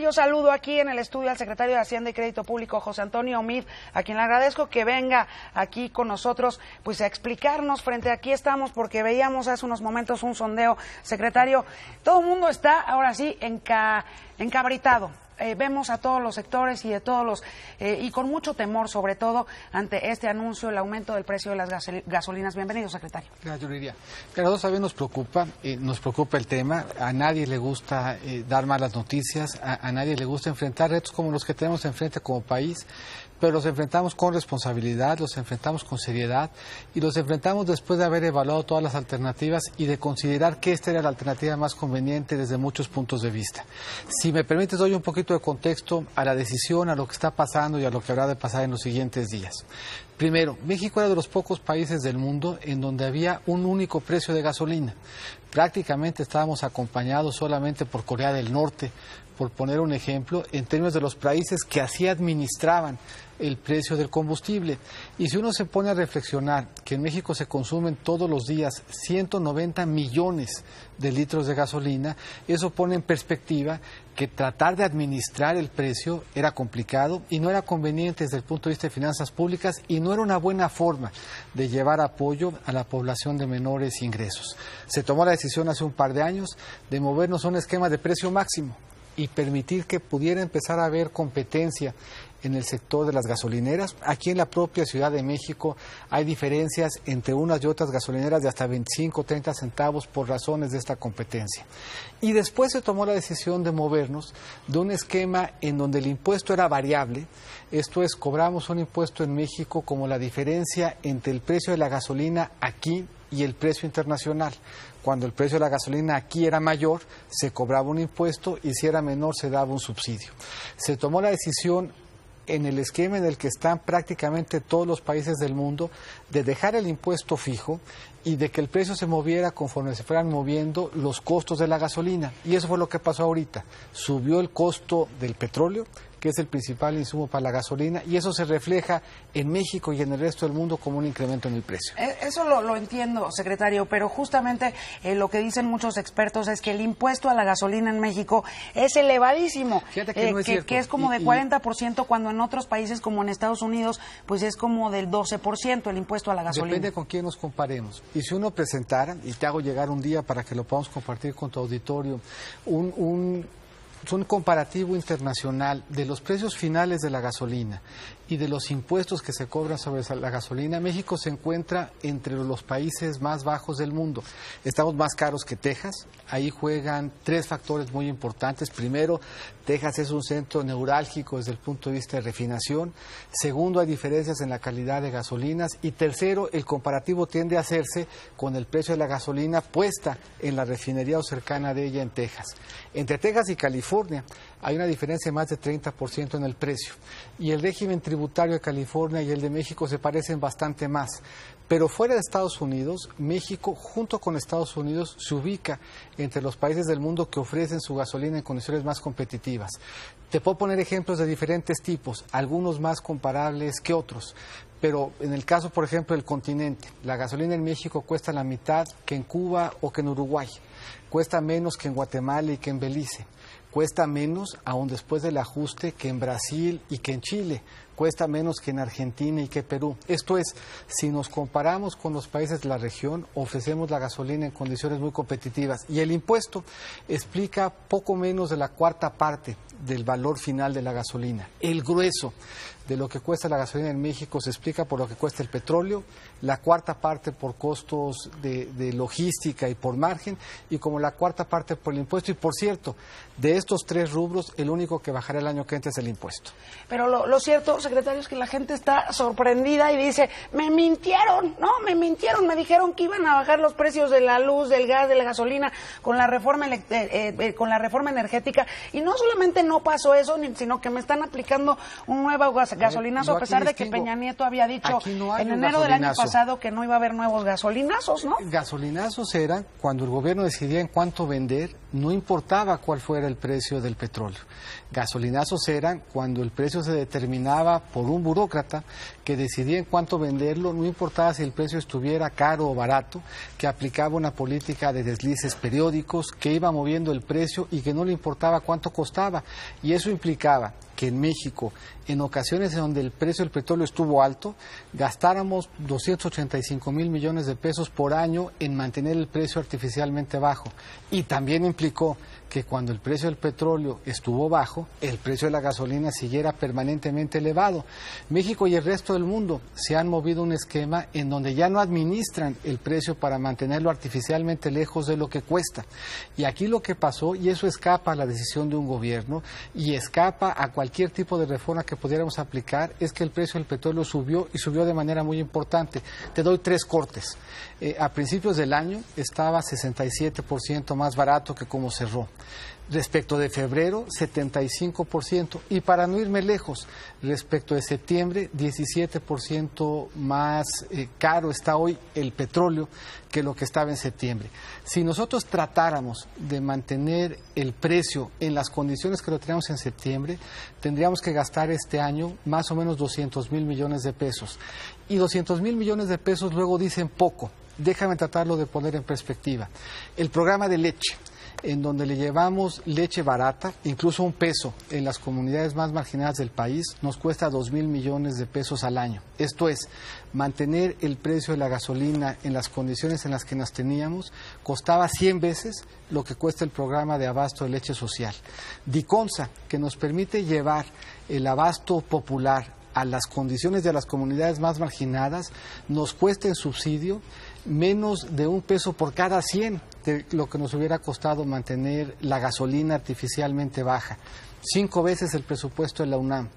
yo saludo aquí en el estudio al secretario de Hacienda y Crédito Público, José Antonio Meade, a quien le agradezco que venga aquí con nosotros pues a explicarnos frente a aquí estamos, porque veíamos hace unos momentos un sondeo, secretario, todo el mundo está ahora sí encabritado. Vemos a todos los sectores y de todos los y con mucho temor, sobre todo ante este anuncio, el aumento del precio de las gasolinas. Bienvenido, secretario. Gracias, Yuridia. Claro, también nos preocupa el tema. A nadie le gusta dar malas noticias, a nadie le gusta enfrentar retos como los que tenemos enfrente como país, pero los enfrentamos con responsabilidad, los enfrentamos con seriedad y los enfrentamos después de haber evaluado todas las alternativas y de considerar que esta era la alternativa más conveniente desde muchos puntos de vista. Si me permites, doy un poquito de contexto a la decisión, a lo que está pasando y a lo que habrá de pasar en los siguientes días. Primero, México era de los pocos países del mundo en donde había un único precio de gasolina. Prácticamente estábamos acompañados solamente por Corea del Norte, por poner un ejemplo, en términos de los países que así administraban el precio del combustible. Y si uno se pone a reflexionar que en México se consumen todos los días 190 millones de litros de gasolina, eso pone en perspectiva que tratar de administrar el precio era complicado y no era conveniente desde el punto de vista de finanzas públicas y no era una buena forma de llevar apoyo a la población de menores ingresos. Se tomó la decisión hace un par de años de movernos a un esquema de precio máximo y permitir que pudiera empezar a haber competencia en el sector de las gasolineras. Aquí en la propia Ciudad de México hay diferencias entre unas y otras gasolineras de hasta 25 o 30 centavos por razones de esta competencia. Y después se tomó la decisión de movernos de un esquema en donde el impuesto era variable, esto es, cobramos un impuesto en México como la diferencia entre el precio de la gasolina aquí y el precio internacional. Cuando el precio de la gasolina aquí era mayor, se cobraba un impuesto y si era menor se daba un subsidio. Se tomó la decisión en el esquema en el que están prácticamente todos los países del mundo de dejar el impuesto fijo y de que el precio se moviera conforme se fueran moviendo los costos de la gasolina. Y eso fue lo que pasó ahorita. Subió el costo del petróleo, que es el principal insumo para la gasolina, y eso se refleja en México y en el resto del mundo como un incremento en el precio. Eso lo entiendo, secretario, pero justamente lo que dicen muchos expertos es que el impuesto a la gasolina en México es elevadísimo, Fíjate que no es cierto. Que es como de 40%, cuando en otros países como en Estados Unidos pues es como del 12% el impuesto a la gasolina. Depende con quién nos comparemos. Y si uno presentara, y te hago llegar un día para que lo podamos compartir con tu auditorio, un comparativo internacional de los precios finales de la gasolina y de los impuestos que se cobran sobre la gasolina, México se encuentra entre los países más bajos del mundo. Estamos más caros que Texas. Ahí juegan tres factores muy importantes. Primero, Texas es un centro neurálgico desde el punto de vista de refinación. Segundo, hay diferencias en la calidad de gasolinas. Y tercero, el comparativo tiende a hacerse con el precio de la gasolina puesta en la refinería o cercana de ella en Texas. Entre Texas y California hay una diferencia de más de 30% en el precio. Y el régimen tributario de California y el de México se parecen bastante más. Pero fuera de Estados Unidos, México, junto con Estados Unidos, se ubica entre los países del mundo que ofrecen su gasolina en condiciones más competitivas. Te puedo poner ejemplos de diferentes tipos, algunos más comparables que otros. Pero en el caso, por ejemplo, del continente, la gasolina en México cuesta la mitad que en Cuba o que en Uruguay. Cuesta menos que en Guatemala y que en Belice. Cuesta menos, aún después del ajuste, que en Brasil y que en Chile. Cuesta menos que en Argentina y que Perú. Esto es, si nos comparamos con los países de la región, ofrecemos la gasolina en condiciones muy competitivas. Y el impuesto explica poco menos de la cuarta parte del valor final de la gasolina. El grueso de lo que cuesta la gasolina en México se explica por lo que cuesta el petróleo, la cuarta parte por costos de logística y por margen, y como la cuarta parte por el impuesto. Y por cierto, de estos tres rubros, el único que bajará el año que entra es el impuesto. Pero lo cierto, secretario, es que la gente está sorprendida y dice, me mintieron, me dijeron que iban a bajar los precios de la luz, del gas, de la gasolina con la reforma energética, y no solamente no pasó eso, sino que me están aplicando un nuevo gasolinazo, a pesar de que Peña Nieto había dicho en enero del año pasado que no iba a haber nuevos gasolinazos, ¿no? Gasolinazos eran cuando el gobierno decidía en cuánto vender, no importaba cuál fuera el precio del petróleo. Gasolinazos eran cuando el precio se determinaba controlaba por un burócrata que decidía en cuánto venderlo, no importaba si el precio estuviera caro o barato, que aplicaba una política de deslices periódicos, que iba moviendo el precio y que no le importaba cuánto costaba. Y eso implicaba que en México, en ocasiones en donde el precio del petróleo estuvo alto, gastáramos 285,000 millones de pesos por año en mantener el precio artificialmente bajo. Y también implicó que cuando el precio del petróleo estuvo bajo, el precio de la gasolina siguiera permanentemente elevado. México y el resto del mundo se han movido un esquema en donde ya no administran el precio para mantenerlo artificialmente lejos de lo que cuesta. Y aquí lo que pasó, y eso escapa a la decisión de un gobierno y escapa a cualquier tipo de reforma que pudiéramos aplicar, es que el precio del petróleo subió y subió de manera muy importante. Te doy 3 cortes. A principios del año estaba 67% más barato que como cerró. Respecto de febrero, 75%. Y para no irme lejos, respecto de septiembre, 17% más caro está hoy el petróleo que lo que estaba en septiembre. Si nosotros tratáramos de mantener el precio en las condiciones que lo teníamos en septiembre, tendríamos que gastar este año más o menos 200,000 millones de pesos. Y 200,000 millones de pesos luego dicen poco. Déjame tratarlo de poner en perspectiva. El programa de leche, en donde le llevamos leche barata, incluso un peso en las comunidades más marginadas del país, nos cuesta 2,000 millones de pesos al año. Esto es, mantener el precio de la gasolina en las condiciones en las que nos teníamos, costaba 100 veces lo que cuesta el programa de abasto de leche social. Diconsa, que nos permite llevar el abasto popular a las condiciones de las comunidades más marginadas, nos cuesta en subsidio menos de $1 por cada 100 de lo que nos hubiera costado mantener la gasolina artificialmente baja. 5 veces el presupuesto de la UNAM,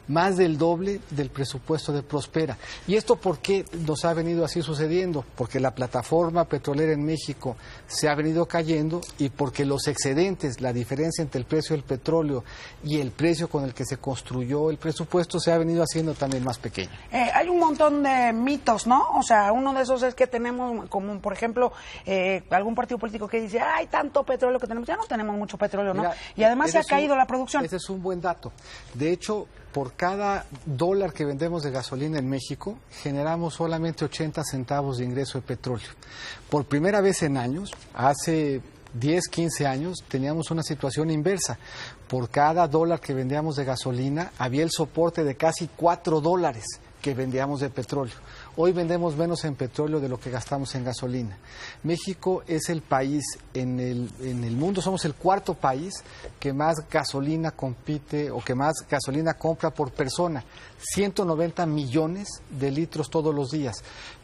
más del doble del presupuesto de Prospera. ¿Y esto por qué nos ha venido así sucediendo? Porque la plataforma petrolera en México se ha venido cayendo y porque los excedentes, la diferencia entre el precio del petróleo y el precio con el que se construyó el presupuesto, se ha venido haciendo también más pequeño. Hay un montón de mitos, ¿no? O sea, uno de esos es que tenemos, como por ejemplo, algún partido político que dice, hay tanto petróleo que tenemos, ya no tenemos mucho petróleo, ¿no? Mira, y además se ha caído la producción. Ese es un buen dato. De hecho, por cada $1 que vendemos de gasolina en México, generamos solamente 80 centavos de ingreso de petróleo. Por primera vez en años, hace 10, 15 años, teníamos una situación inversa. Por cada $1 que vendíamos de gasolina, había el soporte de casi $4 que vendíamos de petróleo. Hoy vendemos menos en petróleo de lo que gastamos en gasolina. México es el país en el mundo, somos el 4º país que más gasolina compite o que más gasolina compra por persona. 190 millones de litros todos los días.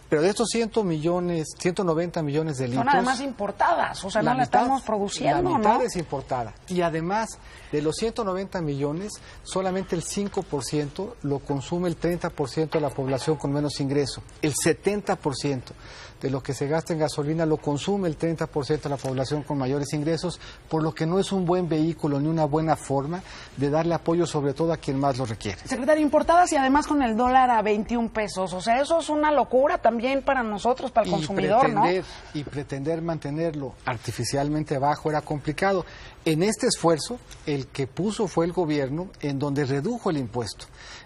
Pero de estos 190 millones de litros... Son además importadas, o sea, no la estamos produciendo, ¿no? La mitad es importada. Y además, de los 190 millones, solamente el 5% lo consume el 30% de la población con menos ingreso. El 70% de lo que se gasta en gasolina lo consume el 30% de la población con mayores ingresos, por lo que no es un buen vehículo ni una buena forma de darle apoyo, sobre todo a quien más lo requiere. Secretario, importadas y además con el dólar a 21 pesos, o sea, eso es una locura también para nosotros, para el consumidor, ¿no? Y pretender mantenerlo artificialmente bajo era complicado. En este esfuerzo, el que puso fue el gobierno, en donde redujo el impuesto.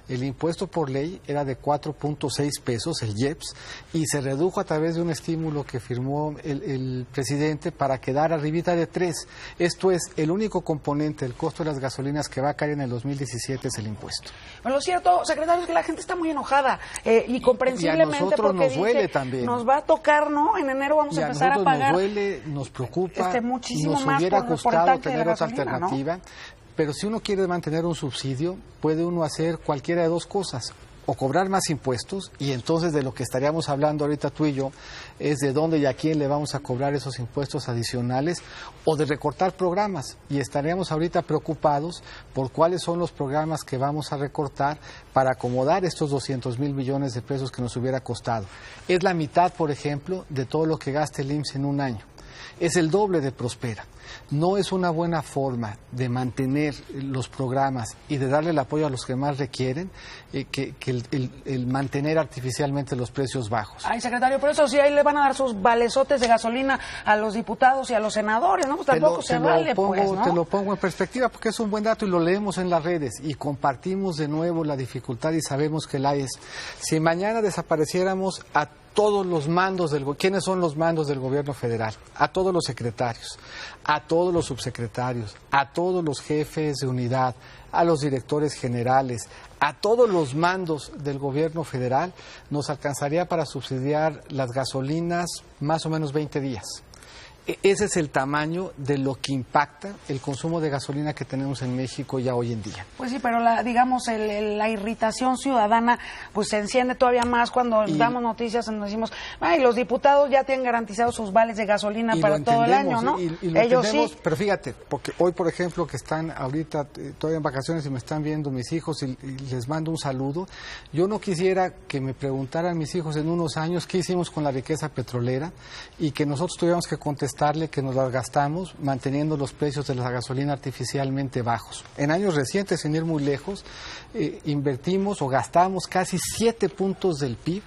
El impuesto por ley era de 4.6 pesos, el IEPS, y se redujo a través de un estímulo que firmó el presidente para quedar arribita de 3. Esto es, el único componente del costo de las gasolinas que va a caer en el 2017 es el impuesto. Bueno, lo cierto, secretario, es que la gente está muy enojada y comprensiblemente, y a nosotros porque nos duele dice, también. Nos va a tocar, ¿no? En enero vamos a empezar a pagar. Nos duele, nos preocupa, muchísimo nos más hubiera gustado tener otra gasolina, alternativa, ¿no? Pero si uno quiere mantener un subsidio, puede uno hacer cualquiera de dos cosas. O cobrar más impuestos, y entonces de lo que estaríamos hablando ahorita tú y yo es de dónde y a quién le vamos a cobrar esos impuestos adicionales, o de recortar programas, y estaríamos ahorita preocupados por cuáles son los programas que vamos a recortar para acomodar estos 200,000 millones de pesos que nos hubiera costado. Es la mitad, por ejemplo, de todo lo que gasta el IMSS en un año. es el doble de Prospera. No es una buena forma de mantener los programas y de darle el apoyo a los que más requieren que el mantener artificialmente los precios bajos. Ay, secretario, por eso sí, ahí le van a dar sus valesotes de gasolina a los diputados y a los senadores, ¿no? Pues tampoco se vale, pues, ¿no? Te lo pongo en perspectiva porque es un buen dato y lo leemos en las redes y compartimos de nuevo la dificultad y sabemos que la es. Si mañana desapareciéramos a todos los mandos ¿quiénes son los mandos del gobierno federal? A todos los secretarios, a todos los subsecretarios, a todos los jefes de unidad, a los directores generales, a todos los mandos del gobierno federal, nos alcanzaría para subsidiar las gasolinas más o menos 20 días. Ese es el tamaño de lo que impacta el consumo de gasolina que tenemos en México ya hoy en día. Pues sí, pero la irritación ciudadana pues se enciende todavía más cuando damos noticias y nos decimos, ay, los diputados ya tienen garantizados sus vales de gasolina para todo el año, ¿no? Y lo ellos sí. Sí. Pero fíjate, porque hoy, por ejemplo, que están ahorita todavía en vacaciones y me están viendo mis hijos y les mando un saludo, yo no quisiera que me preguntaran mis hijos en unos años qué hicimos con la riqueza petrolera y que nosotros tuviéramos que contestarle que nos las gastamos manteniendo los precios de la gasolina artificialmente bajos. En años recientes, sin ir muy lejos, invertimos o gastamos casi 7 puntos del PIB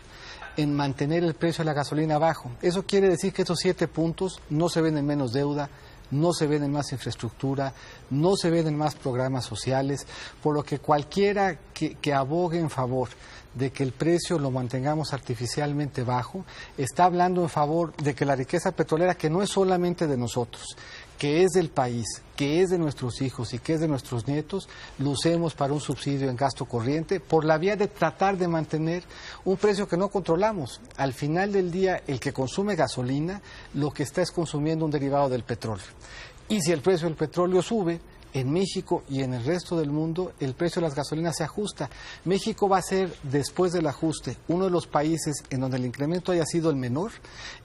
en mantener el precio de la gasolina bajo. Eso quiere decir que esos 7 puntos no se ven en menos deuda, no se ven en más infraestructura, no se ven en más programas sociales, por lo que cualquiera que abogue en favor de que el precio lo mantengamos artificialmente bajo, está hablando en favor de que la riqueza petrolera, que no es solamente de nosotros, que es del país, que es de nuestros hijos y que es de nuestros nietos, lo usemos para un subsidio en gasto corriente por la vía de tratar de mantener un precio que no controlamos. Al final del día, el que consume gasolina, lo que está es consumiendo un derivado del petróleo. Y si el precio del petróleo sube, en México y en el resto del mundo el precio de las gasolinas se ajusta. México va a ser, después del ajuste, uno de los países en donde el incremento haya sido el menor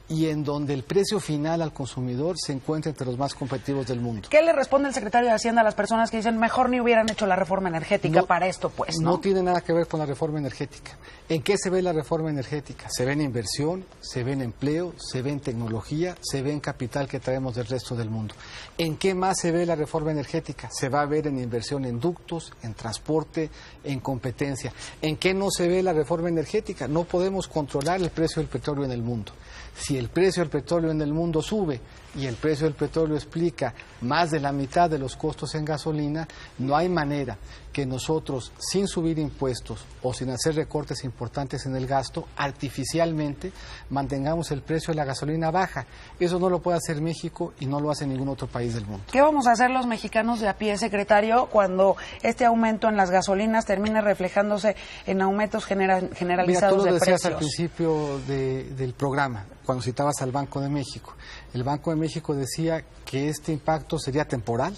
y en donde el precio final al consumidor se encuentra entre los más competitivos del mundo. ¿Qué le responde el secretario de Hacienda a las personas que dicen mejor ni hubieran hecho la reforma energética para esto, pues, ¿no? No tiene nada que ver con la reforma energética. ¿En qué se ve la reforma energética? Se ve en inversión, se ve en empleo, se ve en tecnología, se ve en capital que traemos del resto del mundo. ¿En qué más se ve la reforma energética? Se va a ver en inversión en ductos, en transporte, en competencia. ¿En qué no se ve la reforma energética? No podemos controlar el precio del petróleo en el mundo. Si el precio del petróleo en el mundo sube y el precio del petróleo explica más de la mitad de los costos en gasolina, no hay manera que nosotros, sin subir impuestos o sin hacer recortes importantes en el gasto, artificialmente mantengamos el precio de la gasolina baja. Eso no lo puede hacer México y no lo hace ningún otro país del mundo. ¿Qué vamos a hacer los mexicanos de a pie, secretario, cuando este aumento en las gasolinas termine reflejándose en aumentos generalizados de precios? Mira, tú lo decías al principio del programa, cuando citabas al Banco de México. El Banco de México decía que este impacto sería temporal,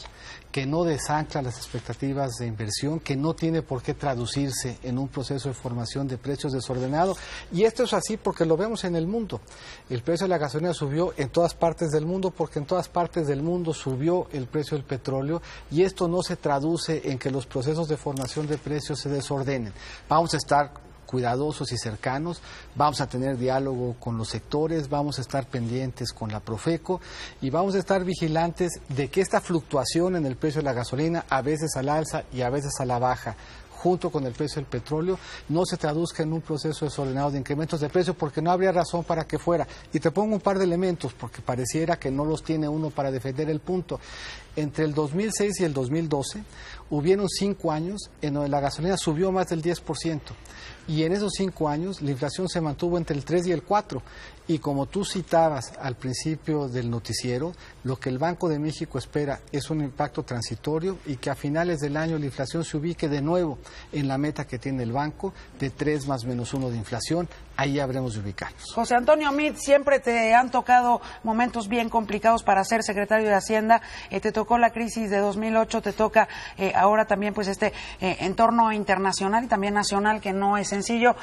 que no desancla las expectativas de inversión, que no tiene por qué traducirse en un proceso de formación de precios desordenado. Y esto es así porque lo vemos en el mundo. El precio de la gasolina subió en todas partes del mundo porque en todas partes del mundo subió el precio del petróleo y esto no se traduce en que los procesos de formación de precios se desordenen. Vamos a estar cuidadosos y cercanos, vamos a tener diálogo con los sectores, vamos a estar pendientes con la Profeco y vamos a estar vigilantes de que esta fluctuación en el precio de la gasolina, a veces al alza y a veces a la baja, junto con el precio del petróleo, no se traduzca en un proceso desordenado de incrementos de precio, porque no habría razón para que fuera. Y te pongo un par de elementos, porque pareciera que no los tiene uno para defender el punto. Entre el 2006 y el 2012, hubieron 5 años en donde la gasolina subió más del 10%. Y en esos 5 años la inflación se mantuvo entre el 3 y el 4. Y como tú citabas al principio del noticiero, lo que el Banco de México espera es un impacto transitorio y que a finales del año la inflación se ubique de nuevo en la meta que tiene el banco de 3 más menos 1 de inflación. Ahí habremos de ubicarnos. José Antonio Meade, siempre te han tocado momentos bien complicados para ser secretario de Hacienda. Te tocó la crisis de 2008, te toca ahora también pues este entorno internacional y también nacional que no es sencillo.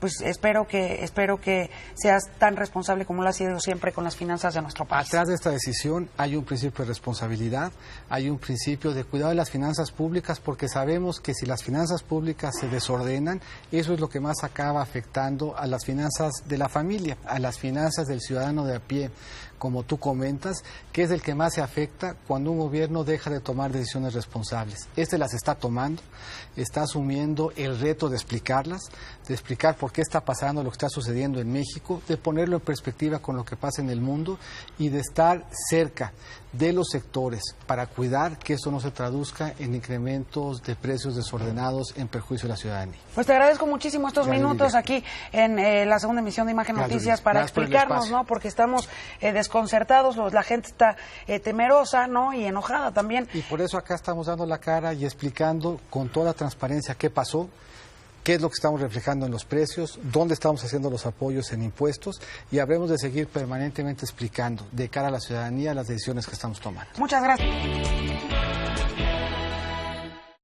pues espero que seas tan responsable como lo has sido siempre con las finanzas de nuestro país. Atrás de esta decisión hay un principio de responsabilidad, hay un principio de cuidado de las finanzas públicas, porque sabemos que si las finanzas públicas se desordenan, eso es lo que más acaba afectando a las finanzas de la familia, a las finanzas del ciudadano de a pie, como tú comentas, que es el que más se afecta cuando un gobierno deja de tomar decisiones responsables. Este las está tomando, está asumiendo el reto de explicarlas, de explicar por qué está pasando lo que está sucediendo en México, de ponerlo en perspectiva con lo que pasa en el mundo y de estar cerca de los sectores para cuidar que esto no se traduzca en incrementos de precios desordenados en perjuicio de la ciudadanía. Pues te agradezco muchísimo estos minutos aquí en la segunda emisión de Imagen Noticias para explicarnos, ¿no? Porque estamos desconcertados, la gente está temerosa, ¿no? Y enojada también. Y por eso acá estamos dando la cara y explicando con toda transparencia qué pasó, qué es lo que estamos reflejando en los precios, dónde estamos haciendo los apoyos en impuestos, y habremos de seguir permanentemente explicando de cara a la ciudadanía las decisiones que estamos tomando. Muchas gracias.